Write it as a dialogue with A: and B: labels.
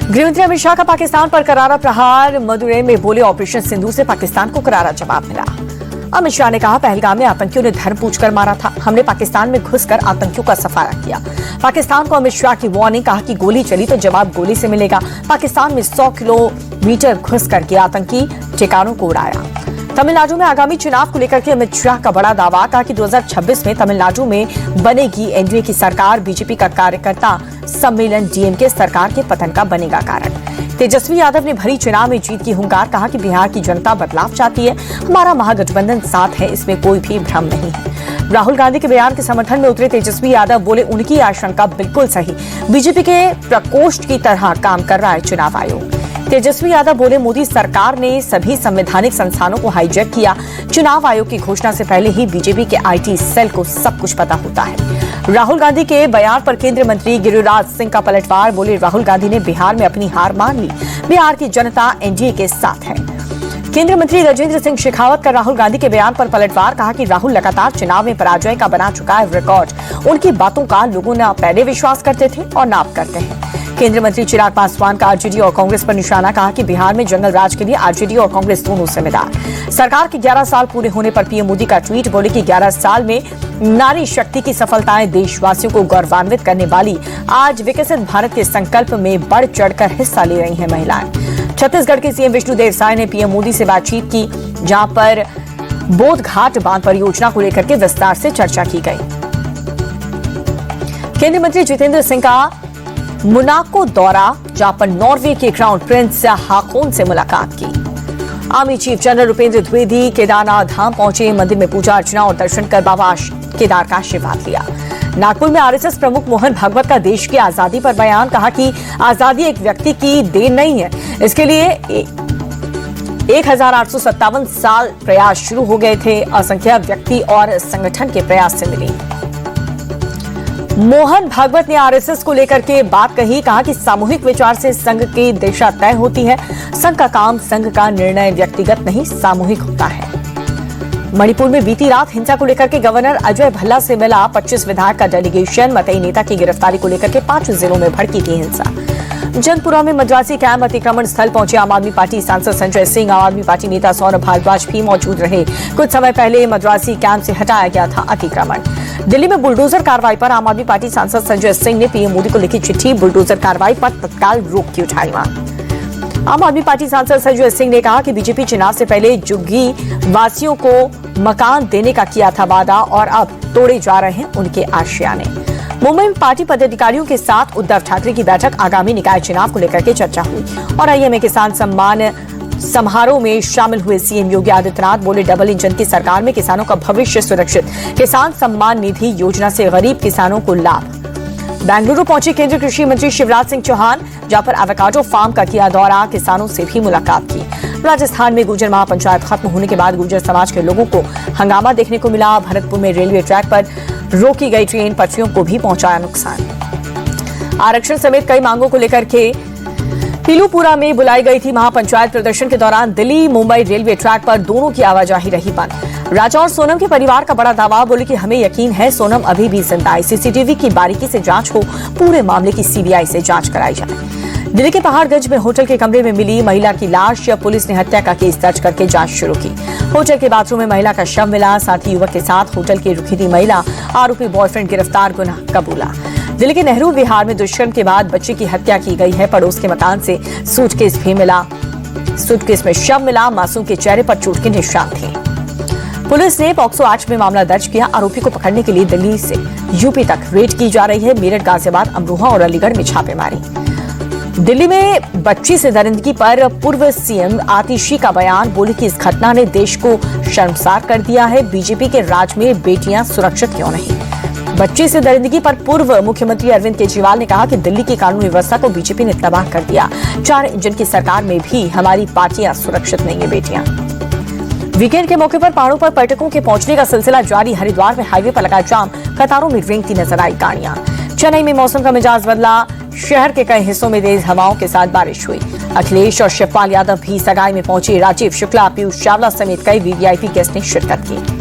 A: गृहमंत्री अमित शाह का पाकिस्तान पर करारा प्रहार। मदुरै में बोले ऑपरेशन सिंदूर से पाकिस्तान को करारा जवाब मिला। अमित शाह ने कहा, पहलगाम में आतंकियों ने धर्म पूछकर मारा था। हमने पाकिस्तान में घुसकर आतंकियों का सफाया किया। पाकिस्तान को अमित शाह की वार्निंग, कहा कि गोली चली तो जवाब गोली से मिलेगा। पाकिस्तान में 100 किलोमीटर घुस करके आतंकी ठिकानों को उड़ाया। तमिलनाडु में आगामी चुनाव को लेकर के अमित शाह का बड़ा दावा, कहा कि 2026 में तमिलनाडु में बनेगी एनडीए की सरकार। बीजेपी का कार्यकर्ता सम्मेलन डीएमके सरकार के पतन का बनेगा कारण। तेजस्वी यादव ने भरी चुनाव में जीत की हुंकार, कहा कि बिहार की जनता बदलाव चाहती है। हमारा महागठबंधन साथ है, इसमें कोई भी भ्रम नहीं है। राहुल गांधी के बयान के समर्थन में उतरे तेजस्वी यादव, बोले उनकी आशंका बिल्कुल सही। बीजेपी के प्रकोष्ठ की तरह काम कर रहा है चुनाव आयोग। तेजस्वी यादव बोले, मोदी सरकार ने सभी संवैधानिक संस्थानों को हाईजैक किया। चुनाव आयोग की घोषणा से पहले ही बीजेपी के आईटी सेल को सब कुछ पता होता है। राहुल गांधी के बयान पर केंद्रीय मंत्री गिरिराज सिंह का पलटवार, बोले राहुल गांधी ने बिहार में अपनी हार मान ली। बिहार की जनता एनडीए के साथ है। केंद्रीय मंत्री गजेंद्र सिंह शेखावत का राहुल गांधी के बयान पर पलटवार, कहा कि राहुल लगातार चुनाव में पराजय का बना चुका है रिकॉर्ड। उनकी बातों का लोगों न पहले विश्वास करते थे और न अब करते हैं। केंद्रीय मंत्री चिराग पासवान का आरजेडी और कांग्रेस पर निशाना, कहा कि बिहार में जंगल राज के लिए आरजेडी और कांग्रेस दोनों जिम्मेदार। सरकार के 11 साल पूरे होने पर पीएम मोदी का ट्वीट, बोले कि 11 साल में नारी शक्ति की सफलताएं देशवासियों को गौरवान्वित करने वाली। आज विकसित भारत के संकल्प में बढ़ चढ़कर हिस्सा ले रही हैं महिलाएं। छत्तीसगढ़ के सीएम विष्णुदेव साय ने पीएम मोदी से बातचीत की, जहां पर बोधघाट बांध परियोजना को लेकर के विस्तार से चर्चा की गई। केंद्रीय मंत्री जितेंद्र सिंह का मोनाको दौरा, जहां पर नॉर्वे के क्राउन प्रिंस हाकोन से मुलाकात की। Army chief general Rupendra Dwivedi Kedarnath Dham पहुंचे। मंदिर में पूजा अर्चना और दर्शन कर बाबा केदार का आशीर्वाद लिया। नागपुर में आरएसएस प्रमुख मोहन भागवत का देश की आजादी पर बयान, कहा कि आजादी एक व्यक्ति की देन नहीं है, इसके लिए 1857 साल प्रयास शुरू हो गए थे। असंख्य व्यक्ति और संगठन के प्रयास से मिली। मोहन भागवत ने आरएसएस को लेकर के बात कही, कहा कि सामूहिक विचार से संघ की दिशा तय होती है। संघ का काम, संघ का निर्णय व्यक्तिगत नहीं सामूहिक होता है। मणिपुर में बीती रात हिंसा को लेकर के गवर्नर अजय भल्ला से मिला 25 विधायक का डेलीगेशन। मतई नेता की गिरफ्तारी को लेकर के 5 जिलों में भड़की थी हिंसा। जनपुरा में मद्रासी कैंप अतिक्रमण स्थल पहुंचे आम आदमी पार्टी सांसद संजय सिंह। आम आदमी पार्टी नेता सौरभ भारद्वाज भी मौजूद रहे। कुछ समय पहले मद्रासी कैंप से हटाया गया था अतिक्रमण। दिल्ली में बुलडोजर कार्रवाई पर आम आदमी पार्टी सांसद संजय सिंह ने पीएम मोदी को लिखी चिट्ठी। बुलडोजर कार्रवाई पर तत्काल रोक की उठाई मांग। आम आदमी पार्टी सांसद संजय सिंह ने कहा कि बीजेपी चुनाव से पहले झुग्गी वासियों को मकान देने का किया था वादा और अब तोड़े जा रहे हैं उनके आशियाने। मुंबई में पार्टी पदाधिकारियों के साथ उद्धव ठाकरे की बैठक, आगामी निकाय चुनाव को लेकर के चर्चा हुई। और आईएमए किसान सम्मान समारोह में शामिल हुए सीएम योगी आदित्यनाथ, बोले डबल इंजन की सरकार में किसानों का भविष्य सुरक्षित। किसान सम्मान निधि योजना से गरीब किसानों को लाभ। बेंगलुरु पहुंचे केंद्रीय कृषि मंत्री शिवराज सिंह चौहान, जहां पर एवोकाडो फार्म का किया दौरा, किसानों से भी मुलाकात की। राजस्थान में गुर्जर महापंचायत खत्म होने के बाद गुर्जर समाज के लोगों को हंगामा देखने को मिला। भरतपुर में रेलवे ट्रैक पर रोकी गई ट्रेन पटरियों को भी पहुंचाया नुकसान। आरक्षण समेत कई मांगों को लेकर के पीलूपुरा में बुलाई गई थी महापंचायत। प्रदर्शन के दौरान दिल्ली मुंबई रेलवे ट्रैक पर दोनों की आवाजाही रही बंद। राजा और सोनम के परिवार का बड़ा दावा, बोले कि हमें यकीन है सोनम अभी भी जिंदा है। सीसीटीवी की बारीकी से जांच हो, पूरे मामले की सीबीआई से जांच कराई जाए। दिल्ली के पहाड़गंज में होटल के कमरे में मिली महिला की लाश, पुलिस ने हत्या का केस दर्ज करके जांच शुरू की। होटल के बाथरूम में महिला का शव मिला, साथ ही युवक के साथ होटल की रुकी थी महिला। आरोपी बॉयफ्रेंड गिरफ्तार, गुनाह कबूला। दिल्ली के नेहरू विहार में दुष्कर्म के बाद बच्चे की हत्या की गई है। पड़ोस के मकान से सूटकेस भी मिला। सूटकेस में शव मिला, मासूम के चेहरे पर चोट के निशान थे। पुलिस ने पॉक्सो 8 में मामला दर्ज किया। आरोपी को पकड़ने के लिए दिल्ली से यूपी तक रेड की जा रही है। मेरठ, गाजियाबाद, अमरोहा और अलीगढ़ में छापेमारी। दिल्ली में बच्ची से दरिंदगी पर पूर्व सीएम आतिशी का बयान, बोले कि इस घटना ने देश को शर्मसार कर दिया है। बीजेपी के राज में बेटियां सुरक्षित क्यों नहीं। बच्चे से दरिंदगी पर पूर्व मुख्यमंत्री अरविंद केजरीवाल ने कहा कि दिल्ली की कानून व्यवस्था को बीजेपी ने तबाह कर दिया। 4 इंजन की सरकार में भी हमारी पार्टियां सुरक्षित नहीं है बेटियां। वीकेंड के मौके पर पहाड़ों पर पर्यटकों के पहुंचने का सिलसिला जारी। हरिद्वार में हाईवे पर लगा जाम, कतारों में रेंगती नजर आई गाड़ियां। चेन्नई में मौसम का मिजाज बदला, शहर के कई हिस्सों में तेज हवाओं के साथ बारिश हुई। अखिलेश और शिवपाल यादव भी सगाई में पहुंचे। राजीव शुक्ला, पीयूष चावला समेत कई वीवीआईपी गेस्ट ने शिरकत की।